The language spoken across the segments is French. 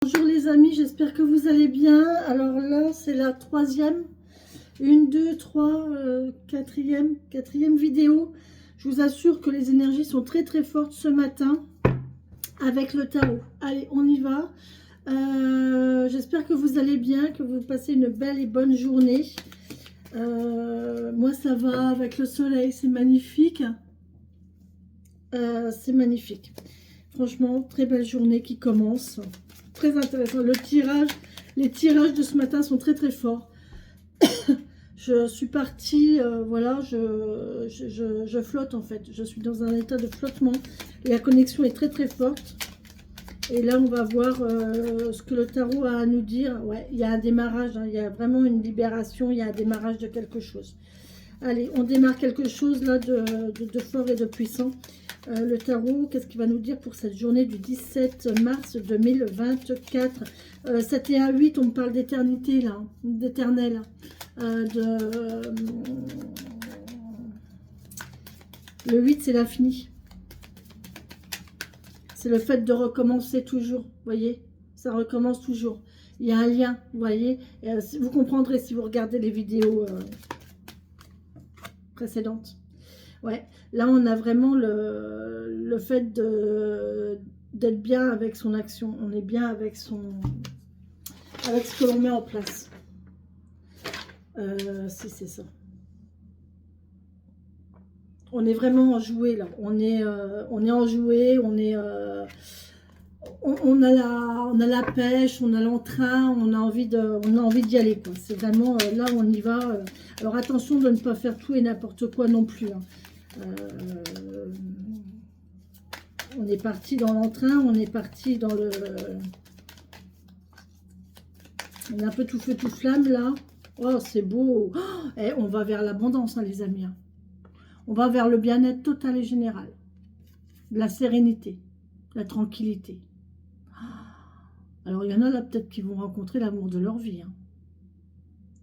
Bonjour les amis, j'espère que vous allez bien. Alors là, c'est la troisième, une, deux, trois, quatrième vidéo. Je vous assure que les énergies sont très très fortes ce matin avec le tarot. Allez, on y va. J'espère que vous allez bien, que vous passez une belle et bonne journée. Moi, ça va avec le soleil, c'est magnifique. C'est magnifique. Franchement, très belle journée qui commence. Très intéressant. Les tirages de ce matin sont très très forts. Je suis partie, voilà, je flotte en fait. Je suis dans un état de flottement. Et la connexion est très très forte. Et là, on va voir ce que le tarot a à nous dire. Ouais, il y a un démarrage, hein, il y a vraiment une libération, il y a un démarrage de quelque chose. Allez, on démarre quelque chose là de fort et de puissant. Le tarot, qu'est-ce qu'il va nous dire pour cette journée du 17 mars 2024? 7 et 1, 8, on me parle d'éternité là, d'éternel. Le 8, c'est l'infini. C'est le fait de recommencer toujours, vous voyez? Ça recommence toujours. Il y a un lien, vous voyez? Vous comprendrez si vous regardez les vidéos précédentes. Ouais, là on a vraiment le fait d'être bien avec son action. On est bien avec ce que l'on met en place. Si c'est ça. On est vraiment enjoué là. On est enjoué. On a la pêche, on a l'entrain, on a envie d'y aller quoi. C'est vraiment là on y va. Alors attention de ne pas faire tout et n'importe quoi non plus. Hein. On est parti dans l'entrain, on est parti dans le... On est un peu tout feu, tout flamme, là. Oh, c'est beau. Oh, et on va vers l'abondance, hein, les amis. On va vers le bien-être total et général. La sérénité, la tranquillité. Alors, il y en a là, peut-être, qui vont rencontrer l'amour de leur vie. Hein.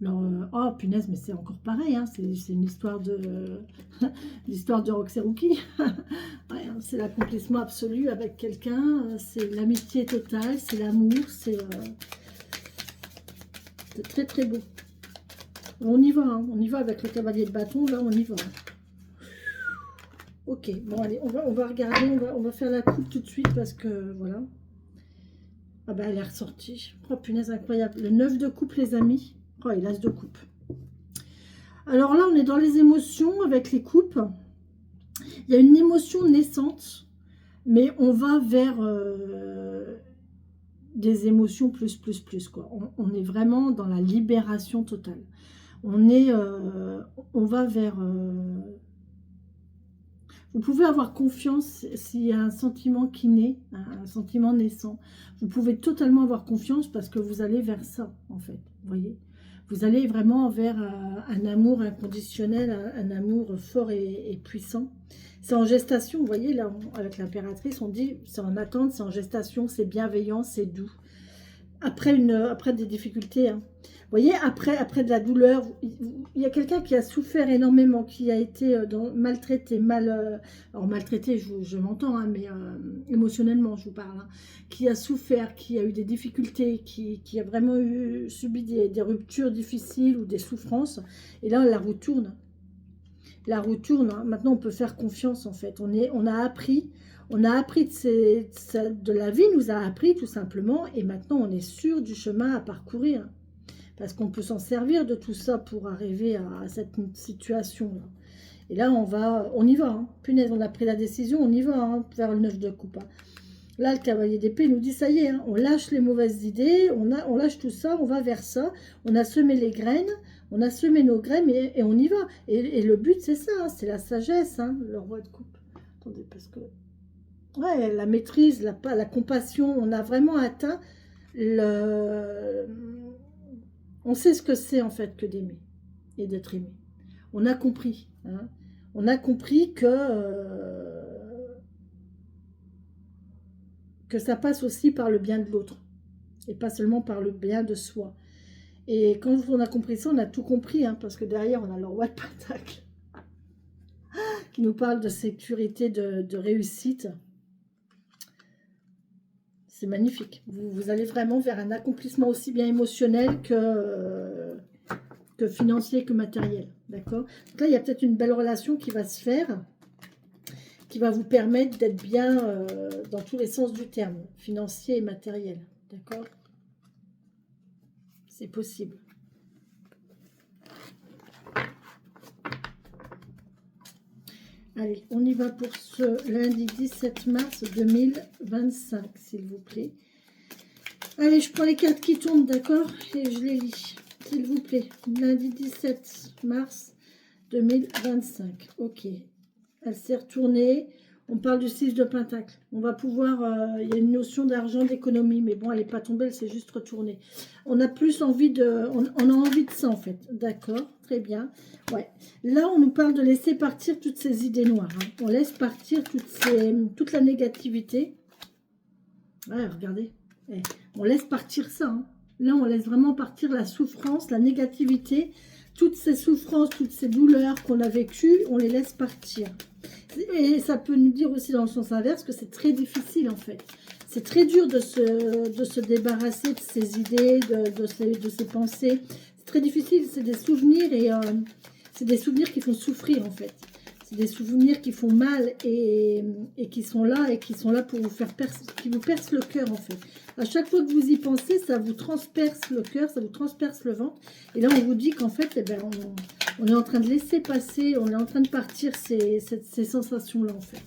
Alors, oh punaise, mais c'est encore pareil, hein, c'est une histoire de l'histoire de Roxy. Ouais, c'est l'accomplissement absolu avec quelqu'un, c'est l'amitié totale, c'est l'amour, c'est très très beau. On y va, hein, on y va avec le cavalier de bâton, là on y va. Ok, bon allez, on va regarder, on va faire la coupe tout de suite parce que voilà. Ah ben elle est ressortie, oh punaise incroyable, le 9 de coupe les amis. Oh, et l'as de coupe. Alors là, on est dans les émotions avec les coupes. Il y a une émotion naissante, mais on va vers des émotions plus, quoi. On est vraiment dans la libération totale. On va vers... Vous pouvez avoir confiance s'il y a un sentiment qui naît, un sentiment naissant. Vous pouvez totalement avoir confiance parce que vous allez vers ça, en fait. Vous voyez ? Vous allez vraiment vers un amour inconditionnel, un amour fort et puissant. C'est en gestation, vous voyez, là, avec l'impératrice, on dit, c'est en attente, c'est en gestation, c'est bienveillant, c'est doux. Après des difficultés, hein. Vous voyez, après de la douleur, il y a quelqu'un qui a souffert énormément, qui a été maltraité, alors maltraité, je m'entends, hein, mais émotionnellement, je vous parle, hein, qui a souffert, qui a eu des difficultés, qui a vraiment subi des ruptures difficiles ou des souffrances, et là, la roue tourne. La roue tourne, hein. Maintenant, on peut faire confiance, en fait. On a appris de la vie, nous a appris tout simplement, et maintenant, on est sûr du chemin à parcourir. Parce qu'on peut s'en servir de tout ça pour arriver à cette situation-là. Et là, on y va. Hein. Punaise, on a pris la décision, on y va hein, vers le 9 de coupe. Hein. Là, le cavalier d'épée nous dit, ça y est, hein, on lâche les mauvaises idées, on lâche tout ça, on va vers ça. On a semé les graines, on a semé nos graines et on y va. Et le but, c'est ça, hein, c'est la sagesse, hein, le roi de coupe. Attendez, parce que... Ouais, la maîtrise, la compassion, on a vraiment atteint on sait ce que c'est en fait que d'aimer et d'être aimé. On a compris. Hein. On a compris que ça passe aussi par le bien de l'autre et pas seulement par le bien de soi. Et quand on a compris ça, on a tout compris, hein, parce que derrière, on a le roi de Pentacle qui nous parle de sécurité, de réussite. C'est magnifique. Vous allez vraiment vers un accomplissement aussi bien émotionnel que financier, que matériel. D'accord? Donc là, il y a peut-être une belle relation qui va se faire, qui va vous permettre d'être bien dans tous les sens du terme, financier et matériel. D'accord? C'est possible. Allez, on y va pour ce lundi 17 mars 2025, s'il vous plaît. Allez, je prends les cartes qui tombent, d'accord? Et je les lis, s'il vous plaît. Lundi 17 mars 2025. Ok. Elle s'est retournée. On parle du 6 de Pentacle. On va pouvoir... il y a une notion d'argent, d'économie. Mais bon, elle n'est pas tombée, elle s'est juste retournée. On a plus envie de... On a envie de ça, en fait. D'accord, très bien. Ouais. Là, on nous parle de laisser partir toutes ces idées noires. Hein. On laisse partir toute la négativité. Ouais, regardez. On laisse partir ça. Hein. Là, on laisse vraiment partir la souffrance, la négativité. Toutes ces souffrances, toutes ces douleurs qu'on a vécues, on les laisse partir. Et ça peut nous dire aussi dans le sens inverse que c'est très difficile en fait. C'est très dur de se débarrasser de ces idées, de ces pensées. C'est très difficile, c'est des souvenirs et c'est des souvenirs qui font souffrir en fait. C'est des souvenirs qui font mal et qui sont là pour vous faire qui vous percent le cœur en fait. À chaque fois que vous y pensez, ça vous transperce le cœur, ça vous transperce le ventre. Et là, on vous dit qu'en fait, eh ben, on est en train de laisser passer, on est en train de partir ces sensations-là en fait.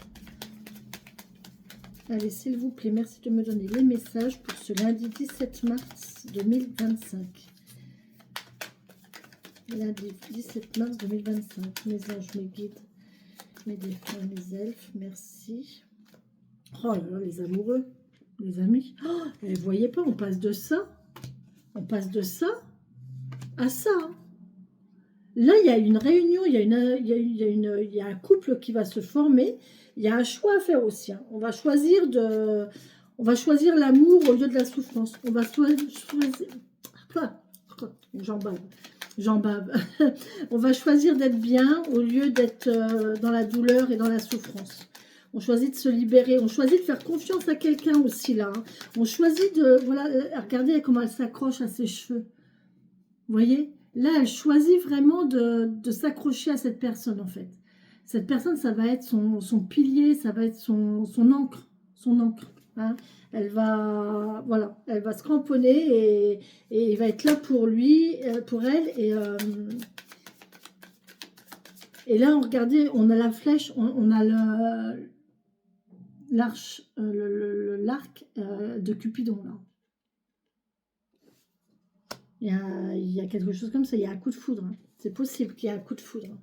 Allez, s'il vous plaît, merci de me donner les messages pour ce lundi 17 mars 2025. Lundi 17 mars 2025. Mes anges, mes guides, mes défunts, mes elfes, merci. Oh là là, les amoureux, les amis. Oh, vous voyez pas, on passe de ça à ça. Hein. Là, il y a une réunion, il y a un couple qui va se former. Il y a un choix à faire aussi. Hein. On va choisir l'amour au lieu de la souffrance. On va choisir... J'en bave. On va choisir d'être bien au lieu d'être dans la douleur et dans la souffrance. On choisit de se libérer. On choisit de faire confiance à quelqu'un aussi là. Hein. On choisit de... Voilà, regardez comment elle s'accroche à ses cheveux. Vous voyez? Là, elle choisit vraiment de s'accrocher à cette personne en fait. Cette personne, ça va être son pilier, ça va être son encre. Son encre. Hein. Elle va, voilà, elle va se cramponner et il va être là pour lui, pour elle. Et là, regardez, on a la flèche, on a l'arc de Cupidon. Là. Il y a quelque chose comme ça, il y a un coup de foudre. Hein. C'est possible qu'il y ait un coup de foudre.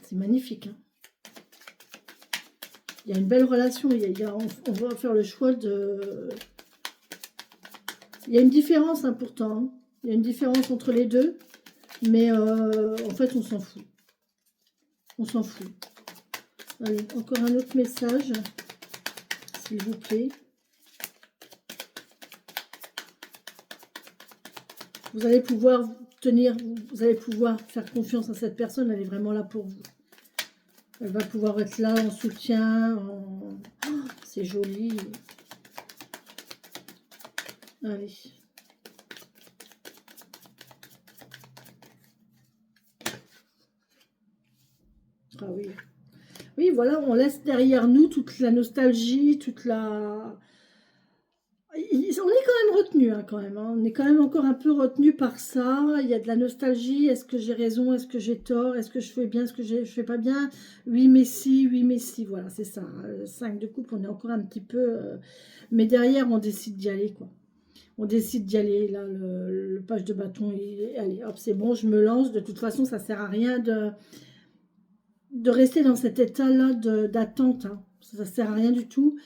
C'est magnifique. Hein. Il y a une belle relation. On va faire le choix de... Il y a une différence hein, pourtant. Hein. Il y a une différence entre les deux. Mais en fait, on s'en fout. On s'en fout. Allez, encore un autre message. S'il vous plaît. Vous allez pouvoir tenir, vous allez pouvoir faire confiance à cette personne. Elle est vraiment là pour vous. Elle va pouvoir être là en soutien. Oh, c'est joli. Allez. Ah oui. Oui, voilà, on laisse derrière nous toute la nostalgie, toute la... On est quand même retenu, hein, quand même. Hein. On est quand même encore un peu retenu par ça. Il y a de la nostalgie. Est-ce que j'ai raison? Est-ce que j'ai tort? Est-ce que je fais bien? Est-ce que je fais pas bien? Oui, mais si, oui, mais si. Voilà, c'est ça. 5 de coupe, on est encore un petit peu... Mais derrière, on décide d'y aller, quoi. On décide d'y aller. Là, le page de bâton, allez, hop, c'est bon, je me lance. De toute façon, ça sert à rien de rester dans cet état-là d'attente. Hein. Ça ne sert à rien du tout.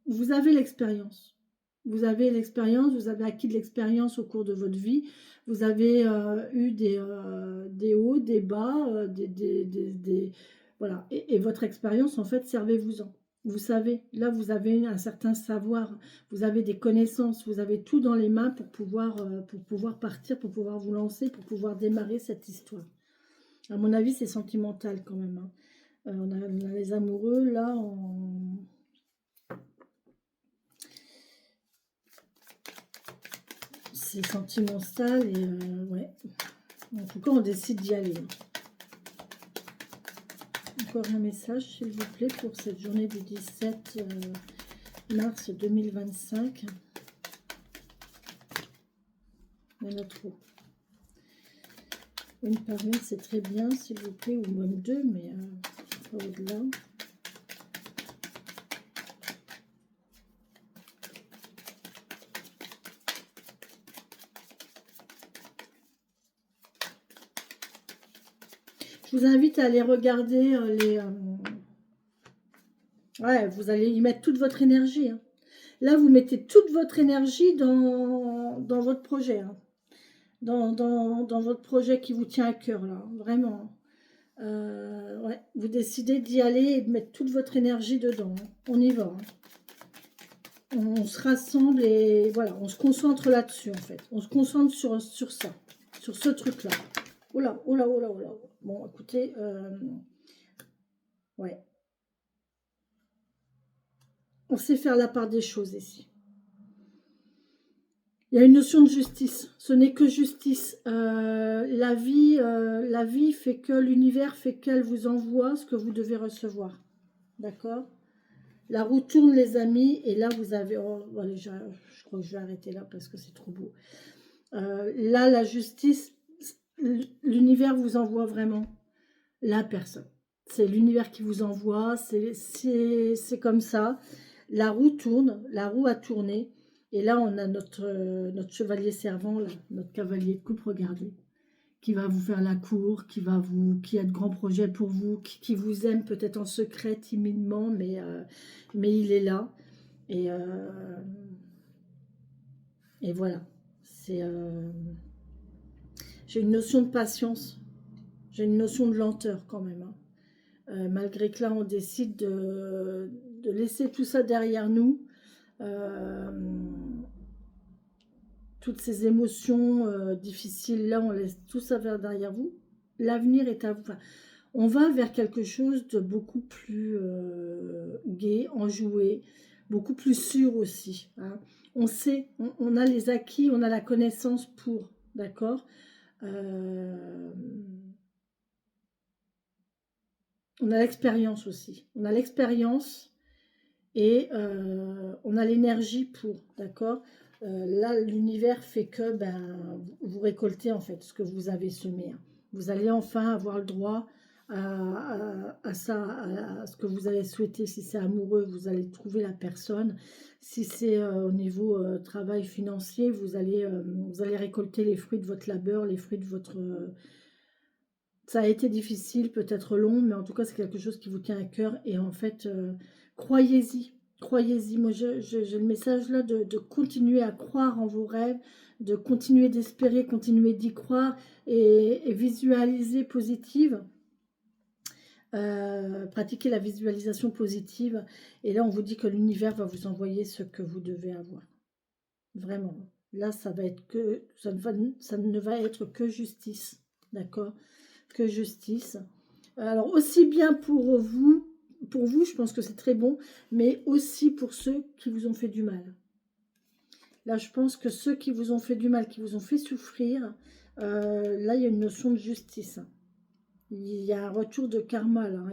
Vous avez l'expérience. Vous avez l'expérience, vous avez acquis de l'expérience au cours de votre vie. Vous avez eu des hauts, des bas, voilà. Et votre expérience, en fait, servez-vous-en. Vous savez, là, vous avez un certain savoir, vous avez des connaissances, vous avez tout dans les mains pour pouvoir partir, pour pouvoir vous lancer, pour pouvoir démarrer cette histoire. À mon avis, c'est sentimental quand même. Hein. On a les amoureux, là, c'est sentimental, et ouais. En tout cas, on décide d'y aller. Encore un message, s'il vous plaît, pour cette journée du 17 mars 2025. Il y en a trop. Une par une, c'est très bien, s'il vous plaît, ou même deux, mais pas au-delà. Je vous invite à aller regarder ouais, vous allez y mettre toute votre énergie. Hein. Là, vous mettez toute votre énergie dans votre projet. Hein. Dans votre projet qui vous tient à cœur, là. Vraiment. Ouais, vous décidez d'y aller et de mettre toute votre énergie dedans. Hein. On y va. Hein. On se rassemble et voilà, on se concentre là-dessus, en fait. On se concentre sur ça, sur ce truc-là. Oh là, oh là, oh là, oh là. Bon, écoutez, ouais. On sait faire la part des choses ici. Il y a une notion de justice. Ce n'est que justice. La vie fait que, l'univers fait qu'elle vous envoie ce que vous devez recevoir. D'accord? La roue tourne, les amis, et là, vous avez... Oh, allez, je crois que je vais arrêter là parce que c'est trop beau. Là, la justice, l'univers vous envoie vraiment la personne. C'est l'univers qui vous envoie, c'est comme ça. La roue tourne, la roue a tourné. Et là, on a notre chevalier servant, là, notre cavalier de coupe, regardez, qui va vous faire la cour, qui a de grands projets pour vous, qui vous aime peut-être en secret, timidement, mais il est là. Et voilà. J'ai une notion de patience, j'ai une notion de lenteur quand même. Hein. Malgré que là, on décide de laisser tout ça derrière nous. Toutes ces émotions difficiles, là, on laisse tout ça derrière vous. L'avenir est à vous. Enfin, on va vers quelque chose de beaucoup plus gai, enjoué, beaucoup plus sûr aussi. Hein. On sait, on a les acquis, on a la connaissance pour, d'accord on a l'expérience aussi. On a l'expérience et on a l'énergie pour, d'accord là, l'univers fait que vous récoltez en fait ce que vous avez semé. Hein. Vous allez enfin avoir le droit à ça, à ce que vous allez souhaiter. Si c'est amoureux, vous allez trouver la personne. Si c'est au niveau travail financier, vous allez récolter les fruits de votre labeur, les fruits de votre... ça a été difficile, peut-être long, mais en tout cas, c'est quelque chose qui vous tient à cœur. Et en fait, croyez-y. Croyez-y. Moi, j'ai le message là de continuer à croire en vos rêves, de continuer d'espérer, continuer d'y croire et visualiser positive. Pratiquer la visualisation positive. Et là, on vous dit que l'univers va vous envoyer ce que vous devez avoir. Vraiment. Là, ça ne va être que justice. D'accord ? Que justice. Alors, aussi bien pour vous, je pense que c'est très bon, mais aussi pour ceux qui vous ont fait du mal. Là, je pense que ceux qui vous ont fait du mal, qui vous ont fait souffrir, là, il y a une notion de justice. Il y a un retour de karma, là.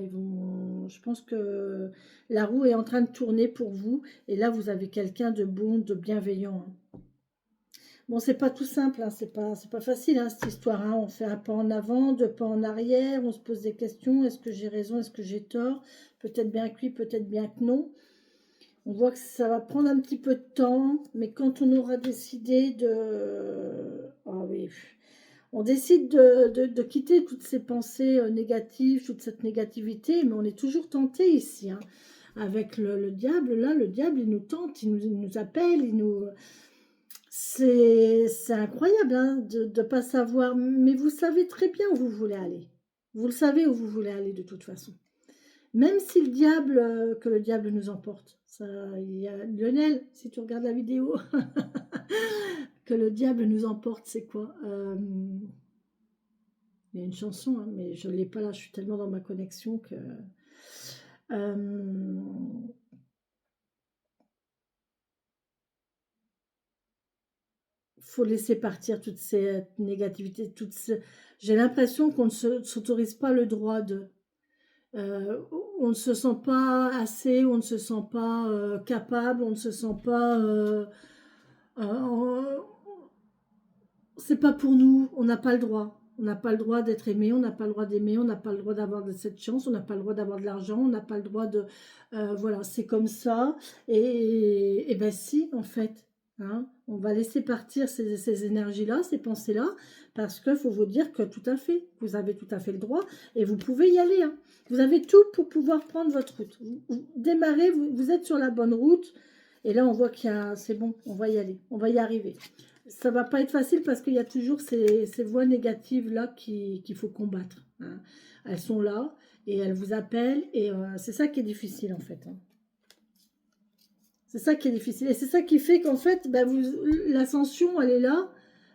Je pense que la roue est en train de tourner pour vous, et là, vous avez quelqu'un de bon, de bienveillant. Bon, c'est pas tout simple, hein, c'est pas facile, hein, cette histoire. Hein. On fait un pas en avant, deux pas en arrière, on se pose des questions. Est-ce que j'ai raison, est-ce que j'ai tort? Peut-être bien que oui, peut-être bien que non. On voit que ça va prendre un petit peu de temps, mais quand on aura décidé de... Ah oui, on décide de quitter toutes ces pensées négatives, toute cette négativité, mais on est toujours tenté ici. Hein. Avec le diable, là, le diable, il nous tente, il nous appelle, il nous... C'est incroyable hein, de ne pas savoir, mais vous savez très bien où vous voulez aller. Vous le savez où vous voulez aller de toute façon. Même si le diable, que le diable nous emporte. Ça, il y a Lionel, si tu regardes la vidéo, que le diable nous emporte, c'est quoi il y a une chanson, hein, mais je ne l'ai pas là, je suis tellement dans ma connexion que... Faut laisser partir toute cette négativité, j'ai l'impression qu'on ne s'autorise pas le droit de... on ne se sent pas assez, on ne se sent pas capable, on ne se sent pas... euh, c'est pas pour nous, on n'a pas le droit. On n'a pas le droit d'être aimé, on n'a pas le droit d'aimer, on n'a pas le droit d'avoir de cette chance, on n'a pas le droit d'avoir de l'argent, on n'a pas le droit de... voilà, c'est comme ça. Et ben si, en fait, hein, on va laisser partir ces énergies-là, ces pensées-là, parce qu'il faut vous dire que tout à fait, vous avez tout à fait le droit, et vous pouvez y aller. Hein. Vous avez tout pour pouvoir prendre votre route. Vous démarrez, vous êtes sur la bonne route, et là on voit qu'il y a... C'est bon, on va y aller, on va y arriver. Ça va pas être facile parce qu'il y a toujours ces voix négatives-là qu'il faut combattre. Hein. Elles sont là et elles vous appellent et c'est ça qui est difficile en fait. Hein. C'est ça qui est difficile et c'est ça qui fait qu'en fait, ben l'ascension, elle est là,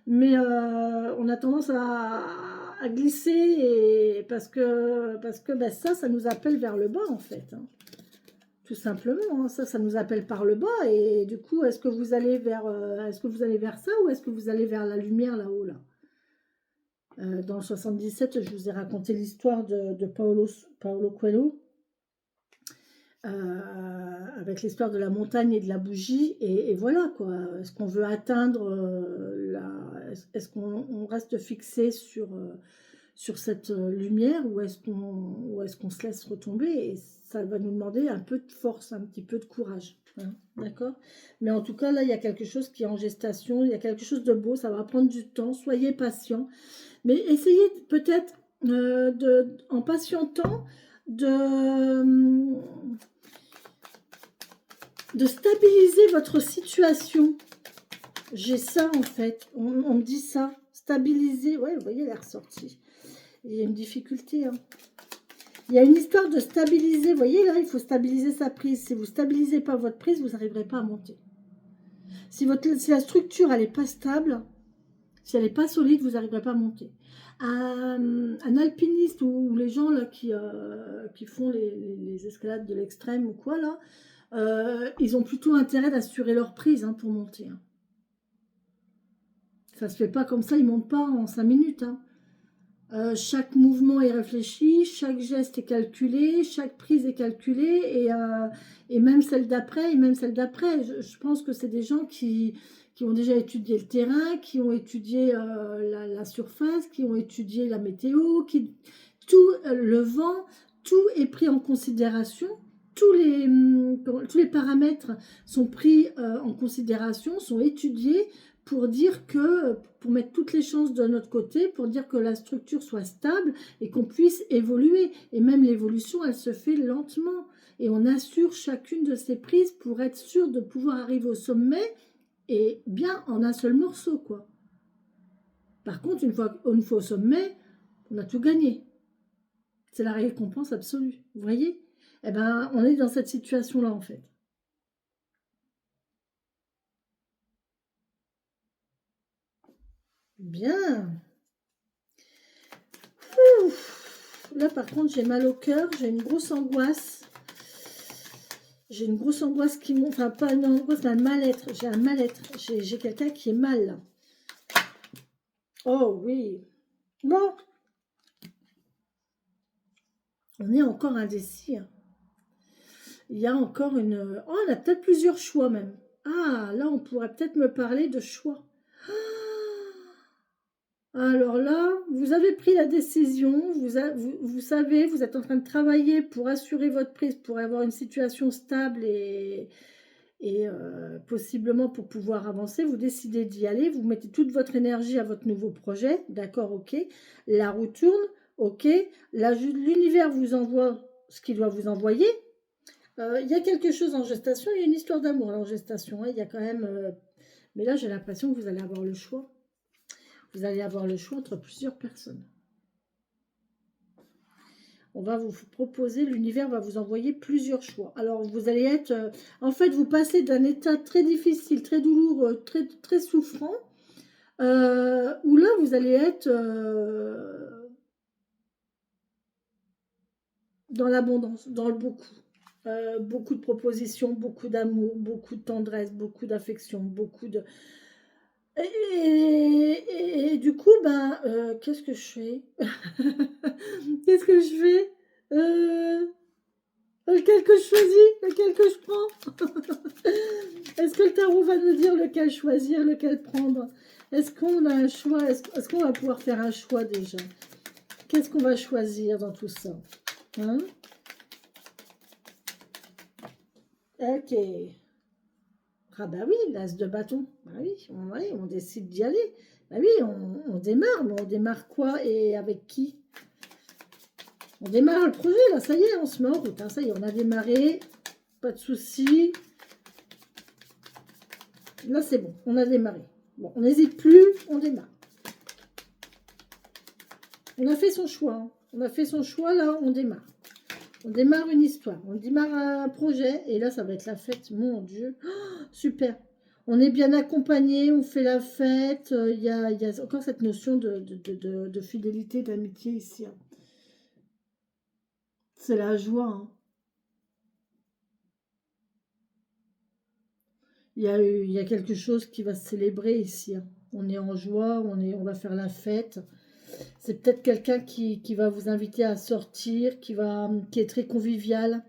mais on a tendance à glisser et parce que ben, ça nous appelle vers le bas en fait. Hein. Tout simplement, hein. Ça nous appelle par le bas. Et du coup, est-ce que vous allez vers ça ou est-ce que vous allez vers la lumière là-haut là dans le 77, je vous ai raconté l'histoire de Paolo Coelho avec l'histoire de la montagne et de la bougie. Et voilà quoi. Est-ce qu'on veut atteindre est-ce qu'on reste fixé sur cette lumière ou est-ce qu'on se laisse retomber et ça va nous demander un peu de force, un petit peu de courage. Hein, d'accord? Mais en tout cas, là, il y a quelque chose qui est en gestation, il y a quelque chose de beau, ça va prendre du temps, soyez patient. Mais essayez peut-être, en patientant, de stabiliser votre situation. J'ai ça, en fait. On me dit ça. Stabiliser. Ouais, vous voyez, elle est ressortie. Il y a une difficulté. Hein. Il y a une histoire de stabiliser. Vous voyez, là, il faut stabiliser sa prise. Si vous ne stabilisez pas votre prise, vous n'arriverez pas à monter. Si la structure, elle n'est pas stable, si elle n'est pas solide, vous n'arriverez pas à monter. Un alpiniste ou les gens là qui font les escalades de l'extrême ou quoi, là, ils ont plutôt intérêt d'assurer leur prise hein, pour monter. Hein. Ça ne se fait pas comme ça, ils ne montent pas en 5 minutes. Hein. Chaque mouvement est réfléchi, chaque geste est calculé, chaque prise est calculée, et même celle d'après, Je pense que c'est des gens qui ont déjà étudié le terrain, qui ont étudié la surface, qui ont étudié la météo, tout le vent, tout est pris en considération. Tous les paramètres sont pris en considération, sont étudiés pour dire que, pour mettre toutes les chances de notre côté, pour dire que la structure soit stable et qu'on puisse évoluer. Et même l'évolution, elle se fait lentement. Et on assure chacune de ces prises pour être sûr de pouvoir arriver au sommet et bien en un seul morceau, quoi. Par contre, une fois au sommet, on a tout gagné. C'est la récompense absolue. Vous voyez? Eh ben, on est dans cette situation-là, en fait. Bien. Ouf. Là, par contre, j'ai mal au cœur. J'ai une grosse angoisse. J'ai une grosse angoisse qui monte. Enfin, pas une angoisse, mais un mal-être. J'ai un mal-être. J'ai quelqu'un qui est mal, là. Oh, oui. Bon. On est encore indécis. Hein. Il y a encore une... Oh, on a peut-être plusieurs choix, même. Ah, là, on pourrait peut-être me parler de choix. Alors là, vous avez pris la décision, vous savez, vous êtes en train de travailler pour assurer votre prise, pour avoir une situation stable et possiblement pour pouvoir avancer. Vous décidez d'y aller, vous mettez toute votre énergie à votre nouveau projet, d'accord, ok. La roue tourne, ok. L'univers vous envoie ce qu'il doit vous envoyer. Il y a quelque chose en gestation, il y a une histoire d'amour en gestation, hein, il y a quand même... mais là, j'ai l'impression que vous allez avoir le choix. Vous allez avoir le choix entre plusieurs personnes. On va vous proposer, l'univers va vous envoyer plusieurs choix. Alors, vous allez être... en fait, vous passez d'un état très difficile, très douloureux, très, très souffrant, où là, vous allez être dans l'abondance, dans le beaucoup. beaucoup de propositions, beaucoup d'amour, beaucoup de tendresse, beaucoup d'affection, beaucoup de... Et du coup, ben, qu'est-ce que je fais? Qu'est-ce que je fais? Lequel que je choisis? Lequel que je prends? Est-ce que le tarot va nous dire lequel choisir, lequel prendre? Est-ce qu'on a un choix? Est-ce qu'on va pouvoir faire un choix déjà? Qu'est-ce qu'on va choisir dans tout ça? Hein? Ok. Ah bah oui, l'as de bâton. Bah oui, on décide d'y aller. Bah oui, on démarre, mais on démarre quoi et avec qui? On démarre le projet, là, ça y est, on se met en route. Hein, ça y est, on a démarré, pas de souci. Là, c'est bon, on a démarré. Bon, on n'hésite plus, on démarre. On a fait son choix. Hein. On a fait son choix, là, on démarre. On démarre une histoire, on démarre un projet, et là, ça va être la fête, mon Dieu. Oh, super. On est bien accompagné, on fait la fête. Il y a encore cette notion de fidélité, d'amitié ici. Hein. C'est la joie. Hein. Il y a quelque chose qui va se célébrer ici. Hein. On est en joie, on va faire la fête. C'est peut-être quelqu'un qui va vous inviter à sortir, qui est très convivial.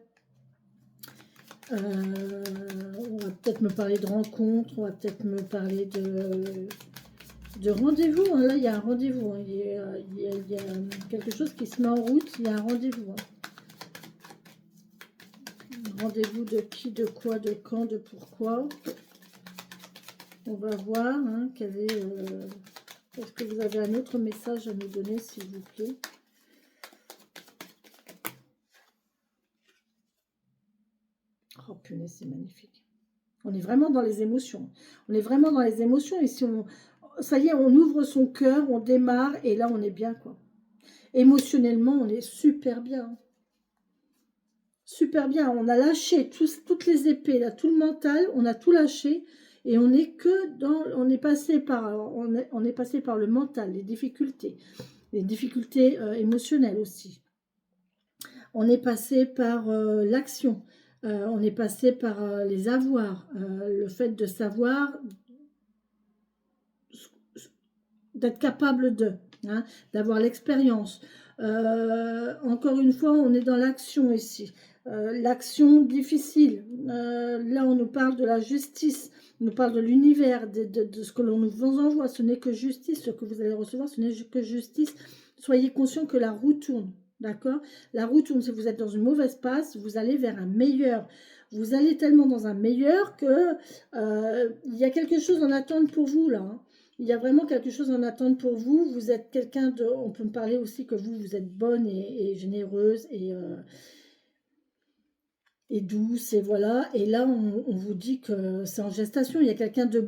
On va peut-être me parler de rencontres, on va peut-être me parler de rendez-vous. Hein. Là, il y a un rendez-vous. Hein. Il y a quelque chose qui se met en route. Il y a un rendez-vous. Hein. Rendez-vous de qui, de quoi, de quand, de pourquoi. On va voir. Hein, est-ce que vous avez un autre message à nous donner, s'il vous plaît? Oh, punaise, c'est magnifique. On est vraiment dans les émotions. On est vraiment dans les émotions. Et si ça y est, on ouvre son cœur, on démarre, et là, on est bien, quoi. Émotionnellement, on est super bien. Super bien. On a lâché toutes les épées, là, tout le mental, on a tout lâché. Et on est que dans... On est passé par le mental, les difficultés émotionnelles aussi. On est passé par l'action. On est passé par les avoirs. Le fait de savoir, d'être capable hein, d'avoir l'expérience. Encore une fois, on est dans l'action ici. L'action difficile. Là, on nous parle de la justice, on nous parle de l'univers, de ce que l'on nous envoie. Ce n'est que justice, ce que vous allez recevoir, ce n'est que justice. Soyez conscient que la roue tourne, d'accord? La roue tourne, si vous êtes dans une mauvaise passe, vous allez vers un meilleur. Vous allez tellement dans un meilleur que il y a quelque chose en attente pour vous, là. Hein. Il y a vraiment quelque chose en attente pour vous. Vous êtes quelqu'un de... On peut me parler aussi que vous êtes bonne et généreuse et douce. Et voilà. Et là, on vous dit que c'est en gestation. Il y a quelqu'un de...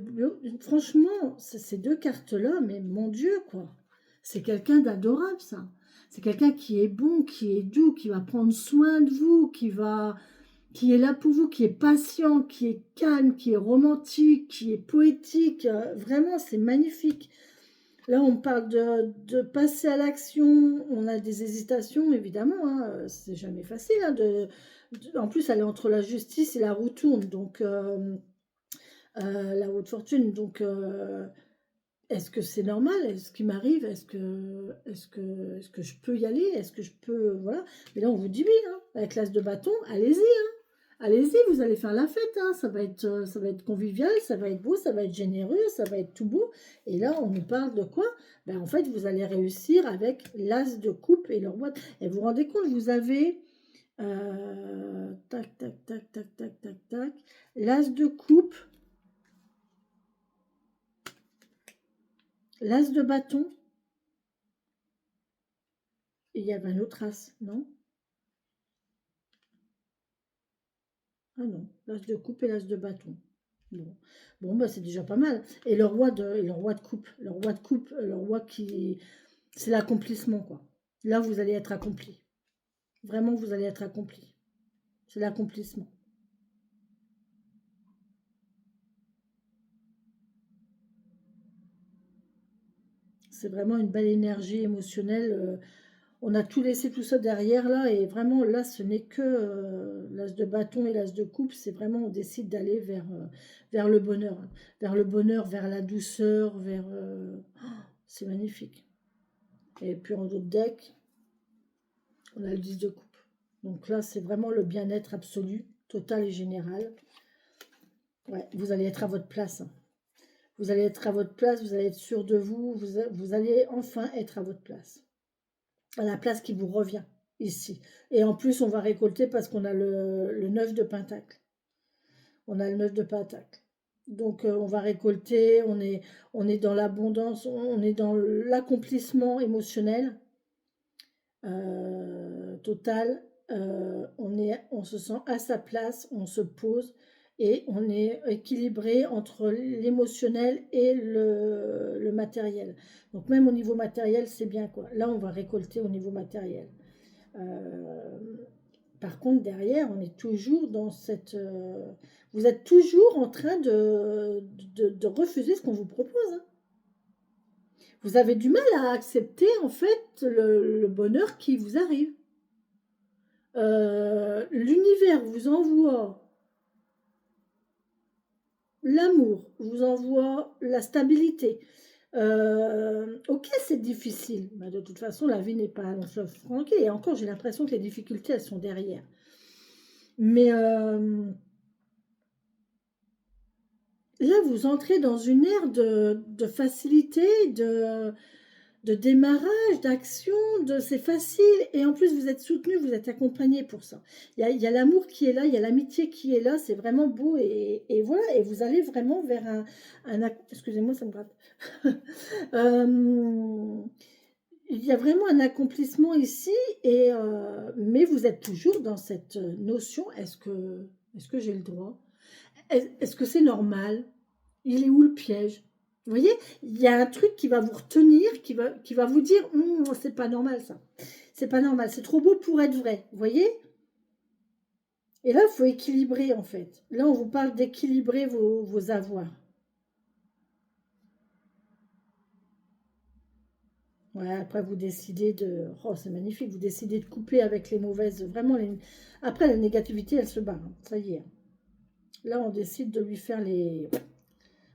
Franchement, ces deux cartes-là, mais mon Dieu, quoi. C'est quelqu'un d'adorable, ça. C'est quelqu'un qui est bon, qui est doux, qui va prendre soin de vous, qui est là pour vous, qui est patient, qui est calme, qui est romantique, qui est poétique. Vraiment, c'est magnifique. Là, on parle de passer à l'action. On a des hésitations, évidemment. Hein, c'est jamais facile. Hein, en plus, elle est entre la justice et la roue tourne. Donc, la roue de fortune. Donc, est-ce que c'est normal? Est-ce qu'il m'arrive? Est-ce que je peux y aller? Est-ce que je peux... Voilà. Mais là, on vous dit oui. Hein, avec l'as de bâton, allez-y. Hein. Allez-y, vous allez faire la fête, hein. Ça va être convivial, ça va être beau, ça va être généreux, ça va être tout beau. Et là, on nous parle de quoi? Ben, en fait, vous allez réussir avec l'as de coupe et le roi. Et vous vous rendez compte, vous avez tac, tac, tac, tac, tac, tac, tac, l'as de coupe, l'as de bâton, et il y avait un autre as, non? Ah non, l'as de coupe et l'as de bâton. Bon, bon bah c'est déjà pas mal. Et le roi de coupe, le roi qui, c'est l'accomplissement quoi. Là vous allez être accompli. Vraiment vous allez être accompli. C'est l'accomplissement. C'est vraiment une belle énergie émotionnelle. On a tout laissé tout ça derrière là, et vraiment là, ce n'est que l'as de bâton et l'as de coupe. C'est vraiment, on décide d'aller vers le bonheur, hein. Vers le bonheur, vers la douceur, vers... c'est magnifique. Et puis en d'autres deck, on a le 10 de coupe. Donc là, c'est vraiment le bien-être absolu, total et général. Ouais, vous allez être à votre place, hein. Vous allez être à votre place, vous allez être sûr de vous, vous allez enfin être à votre place. À la place qui vous revient ici. Et en plus, on va récolter parce qu'on a le 9 de pentacle. On a le 9 de pentacle. Donc, on va récolter, on est dans l'abondance, on est dans l'accomplissement émotionnel total. On se sent à sa place, on se pose et on est équilibré entre l'émotionnel et le matériel. Donc même au niveau matériel, c'est bien quoi. Là, on va récolter au niveau matériel. Euh, Par contre, derrière, on est toujours dans cette... vous êtes toujours en train de refuser ce qu'on vous propose, hein. Vous avez du mal à accepter, en fait, le bonheur qui vous arrive. L'univers vous envoie l'amour, vous envoie la stabilité. Ok, c'est difficile. Bah, de toute façon, la vie n'est pas un long fleuve tranquille. Et encore, j'ai l'impression que les difficultés, elles sont derrière. Mais là, vous entrez dans une ère de facilité, de démarrage, d'action, c'est facile. Et en plus, vous êtes soutenu, vous êtes accompagné pour ça. Il y a l'amour qui est là, il y a l'amitié qui est là. C'est vraiment beau. Et voilà, et vous allez vraiment vers excusez-moi, ça me gratte. Euh, il y a vraiment un accomplissement ici, mais vous êtes toujours dans cette notion, est-ce que j'ai le droit? Est-ce que c'est normal? Il est où le piège? Vous voyez, il y a un truc qui va vous retenir, qui va vous dire, c'est pas normal ça. C'est pas normal, c'est trop beau pour être vrai. Vous voyez? Et là, il faut équilibrer en fait. Là, on vous parle d'équilibrer vos avoirs. Ouais, après, vous décidez de... Oh, c'est magnifique, vous décidez de couper avec les mauvaises... Vraiment, après, la négativité, elle se barre, hein. Ça y est. Là, on décide de lui faire les...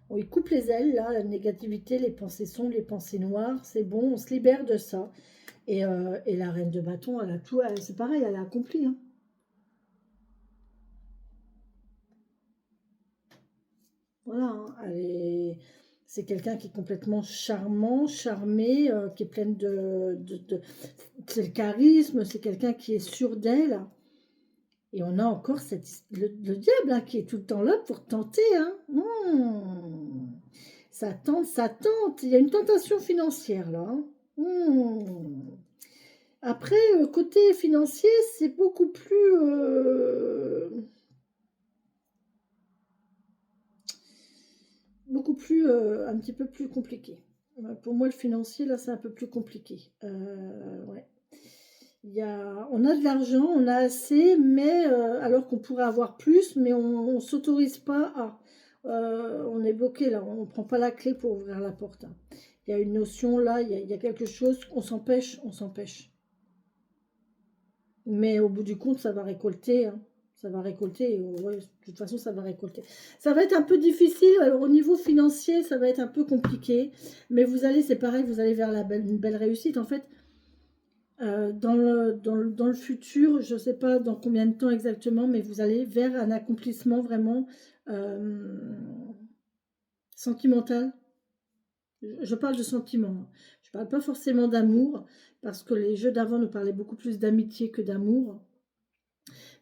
On lui coupe les ailes, là, la négativité, les pensées sombres, les pensées noires. C'est bon, on se libère de ça. Et la reine de bâton, elle a tout... C'est pareil, elle a accompli, hein. Voilà, hein, c'est quelqu'un qui est complètement charmant, charmé, qui est pleine c'est le charisme, c'est quelqu'un qui est sûr d'elle. Et on a encore le diable, hein, qui est tout le temps là pour tenter, hein. Ça tente, ça tente. Il y a une tentation financière là, hein. Après, côté financier, c'est beaucoup plus, un petit peu plus compliqué. Pour moi, le financier, là, c'est un peu plus compliqué. Ouais. On a de l'argent, on a assez, mais alors qu'on pourrait avoir plus, mais on ne s'autorise pas à. On est bloqué là, on ne prend pas la clé pour ouvrir la porte, hein. Il y a une notion là, il y a quelque chose, on s'empêche, on s'empêche. Mais au bout du compte, ça va récolter, hein. Ça va récolter, et ouais, de toute façon, ça va récolter. Ça va être un peu difficile, alors au niveau financier, ça va être un peu compliqué, mais c'est pareil, vous allez vers une belle réussite. En fait, dans le futur, je ne sais pas dans combien de temps exactement, mais vous allez vers un accomplissement vraiment euh, sentimental. Je parle de sentiment, hein. Je ne parle pas forcément d'amour, parce que les jeux d'avant nous parlaient beaucoup plus d'amitié que d'amour.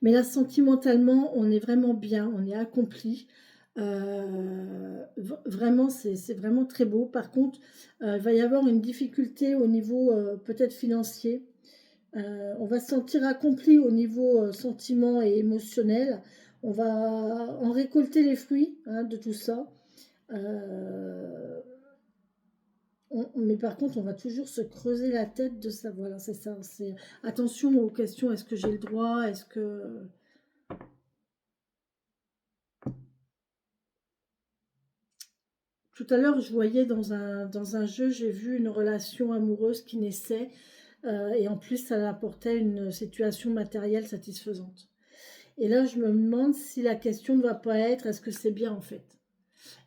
Mais là, sentimentalement, on est vraiment bien, on est accompli. Vraiment, c'est vraiment très beau. Par contre, il va y avoir une difficulté au niveau peut-être financier. On va se sentir accompli au niveau sentiment et émotionnel. On va en récolter les fruits, hein, de tout ça. Euh, mais par contre, on va toujours se creuser la tête de ça. Voilà, c'est ça. Attention aux questions, est-ce que j'ai le droit? Est-ce que... Tout à l'heure, je voyais dans un jeu, j'ai vu une relation amoureuse qui naissait. et en plus, ça apportait une situation matérielle satisfaisante. Et là, je me demande si la question ne va pas être, est-ce que c'est bien en fait?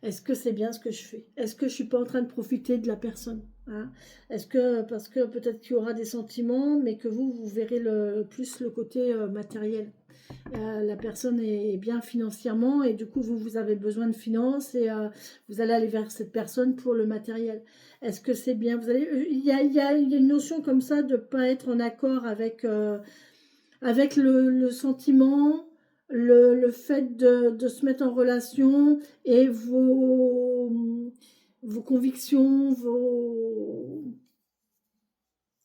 Est-ce que c'est bien ce que je fais? Est-ce que je suis pas en train de profiter de la personne, hein? Est-ce que, parce que peut-être qu'il y aura des sentiments, mais que vous verrez plus le côté matériel. La personne est bien financièrement et du coup, vous avez besoin de finances et vous allez aller vers cette personne pour le matériel. Est-ce que c'est bien? Il y a une notion comme ça de ne pas être en accord avec le sentiment, le fait de se mettre en relation et vos convictions,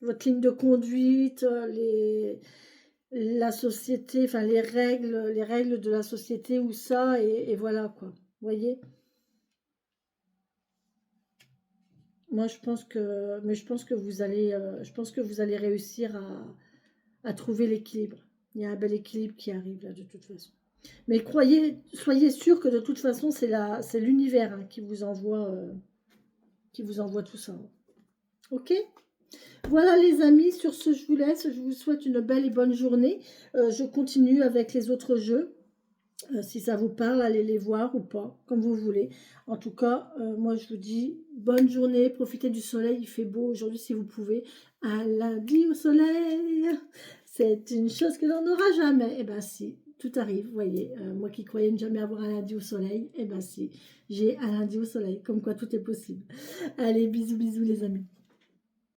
votre ligne de conduite, la société, enfin les règles de la société ou ça, et voilà quoi. Vous voyez? Moi je pense que vous allez réussir à trouver l'équilibre. Il y a un bel équilibre qui arrive là de toute façon. Mais soyez sûr que de toute façon, c'est l'univers hein, qui vous envoie tout ça. Hein. Ok? Voilà les amis, sur ce je vous laisse. Je vous souhaite une belle et bonne journée. Je continue avec les autres jeux. Si ça vous parle, allez les voir ou pas, comme vous voulez. En tout cas, moi je vous dis bonne journée, profitez du soleil, il fait beau aujourd'hui si vous pouvez. Un lundi au soleil, c'est une chose que l'on n'aura jamais. Eh bien si, tout arrive, vous voyez. Moi qui croyais ne jamais avoir un lundi au soleil, eh bien si, j'ai un lundi au soleil, comme quoi tout est possible. Allez, bisous bisous les amis.